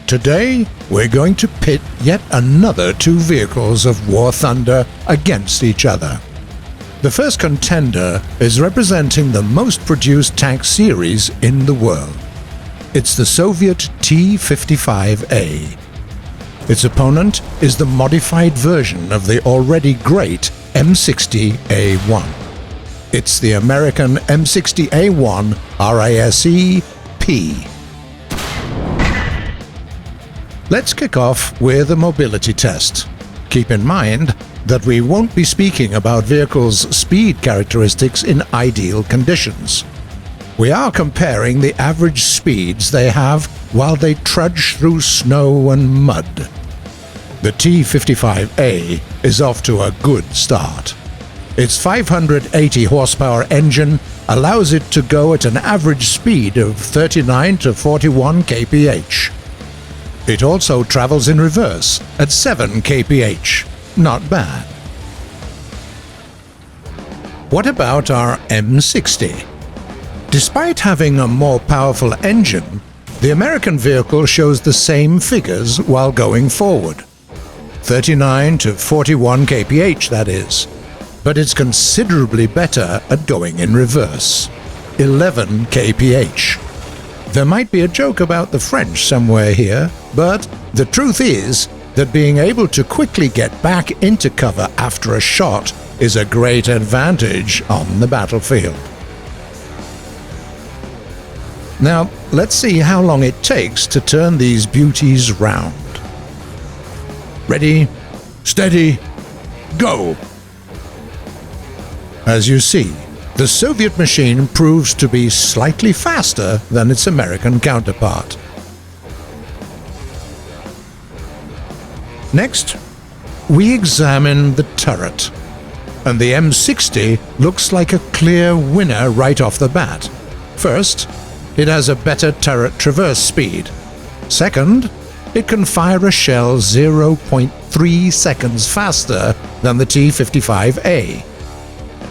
Today, we're going to pit yet another two vehicles of war thunder against each other. The first contender is representing the most produced tank series in the world. It's the Soviet T-55A. Its opponent is the modified version of the already great M60A1. It's the American M60A1 RISE P. Let's kick off with a mobility test. Keep in mind that we won't be speaking about vehicles' speed characteristics in ideal conditions. We are comparing the average speeds they have while they trudge through snow and mud. The T-55A is off to a good start. Its 580 horsepower engine allows it to go at an average speed of 39 to 41 kph. It also travels in reverse at 7 kph. Not bad. What about our M60? Despite having a more powerful engine, the American vehicle shows the same figures while going forward. 39 to 41 kph, that is. But it's considerably better at going in reverse. 11 kph. There might be a joke about the French somewhere here, but the truth is that being able to quickly get back into cover after a shot is a great advantage on the battlefield. Now, let's see how long it takes to turn these beauties round. Ready, steady, go! As you see, the Soviet machine proves to be slightly faster than its American counterpart. Next, we examine the turret, and the M60 looks like a clear winner right off the bat. First, it has a better turret traverse speed. Second, it can fire a shell 0.3 seconds faster than the T-55A.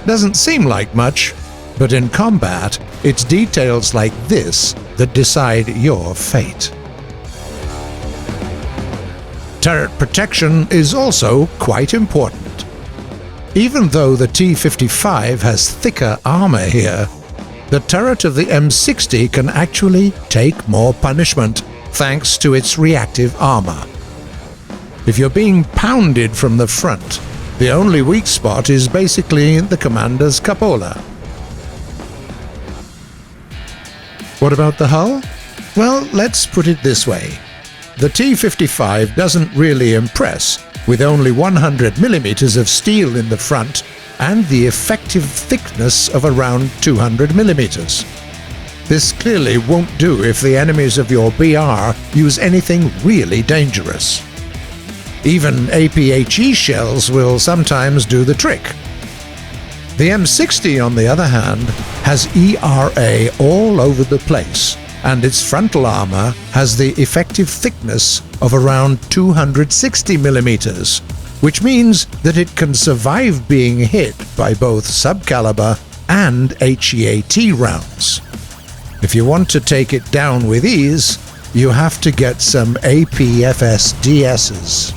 Doesn't seem like much, but in combat, it's details like this that decide your fate. Turret protection is also quite important. Even though the T-55 has thicker armor here, the turret of the M60 can actually take more punishment thanks to its reactive armor. If you're being pounded from the front, the only weak spot is basically the commander's cupola. What about the hull? Well, let's put it this way. The T-55 doesn't really impress, with only 100 millimeters of steel in the front and the effective thickness of around 200 millimeters. This clearly won't do if the enemies of your BR use anything really dangerous. Even APHE shells will sometimes do the trick. The M60, on the other hand, has ERA all over the place, and its frontal armor has the effective thickness of around 260 millimeters, which means that it can survive being hit by both subcaliber and HEAT rounds. If you want to take it down with ease, you have to get some APFS DSs.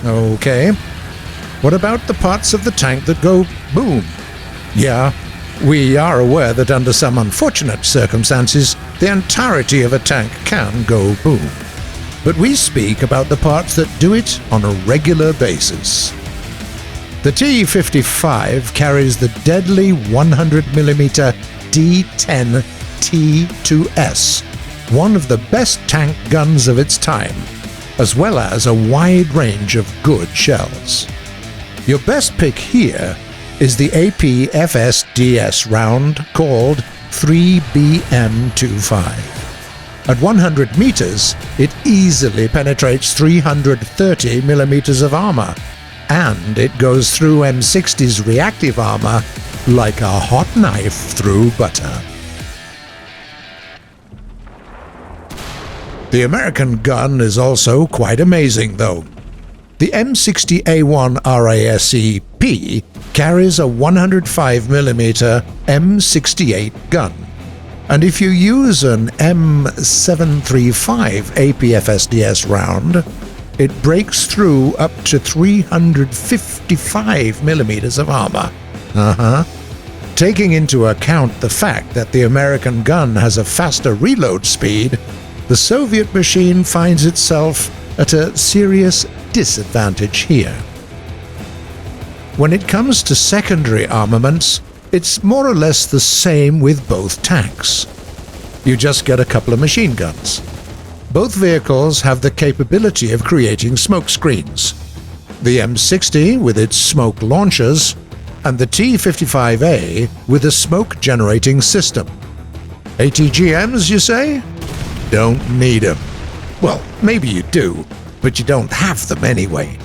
Okay, what about the parts of the tank that go boom? Yeah, we are aware that under some unfortunate circumstances, the entirety of a tank can go boom. But we speak about the parts that do it on a regular basis. The T-55 carries the deadly 100mm D10 T2S, one of the best tank guns of its time, as well as a wide range of good shells. Your best pick here is the APFS DS round called 3BM25. At 100 meters, it easily penetrates 330 millimeters of armor, and it goes through M60's reactive armor like a hot knife through butter. The American gun is also quite amazing, though. The M60A1 RISE P carries a 105mm M68 gun, And if you use an M735 APFSDS round, it breaks through up to 355 millimeters of armor. Taking into account the fact that the American gun has a faster reload speed, the Soviet machine finds itself at a serious disadvantage here. When it comes to secondary armaments, it's more or less the same with both tanks. You just get a couple of machine guns. Both vehicles have the capability of creating smoke screens. The M60 with its smoke launchers, and the T-55A with a smoke-generating system. ATGMs, you say? Don't need them. Well, maybe you do, but you don't have them anyway.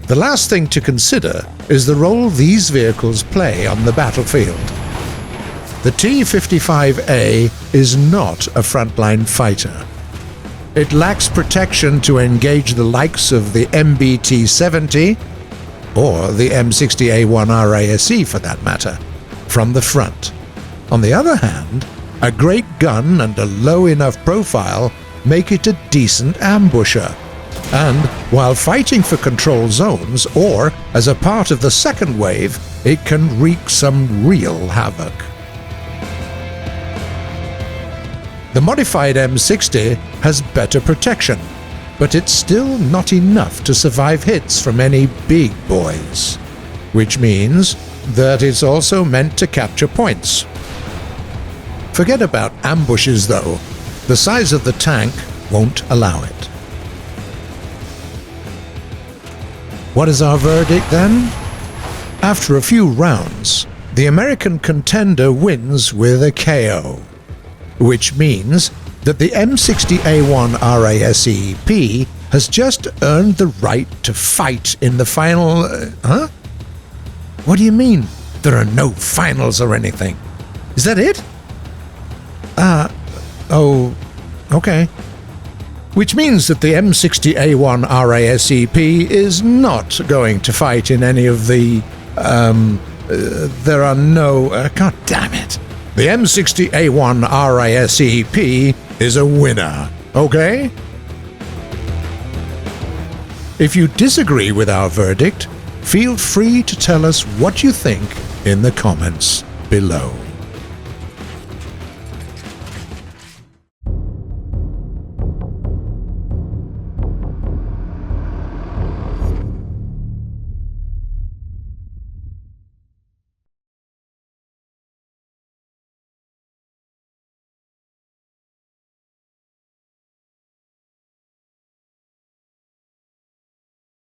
The last thing to consider is the role these vehicles play on the battlefield. The T-55A is not a frontline fighter. It lacks protection to engage the likes of the MBT-70 or the M60A1 RISE for that matter, from the front. On the other hand, a great gun and a low enough profile make it a decent ambusher. And while fighting for control zones or as a part of the second wave, it can wreak some real havoc. The modified M60 has better protection, but it's still not enough to survive hits from any big boys, which means that it's also meant to capture points. Forget about ambushes though, the size of the tank won't allow it. What is our verdict then? After a few rounds, the American contender wins with a KO, which means that the M60A1 RISE has just earned the right to fight in the final... What do you mean? There are no finals or anything. Is that it? Oh, okay. Which means that the M60A1 RISE is not going to fight in any of the... there are no... God damn it. The M60A1 RISE is a winner, okay? If you disagree with our verdict, feel free to tell us what you think in the comments below.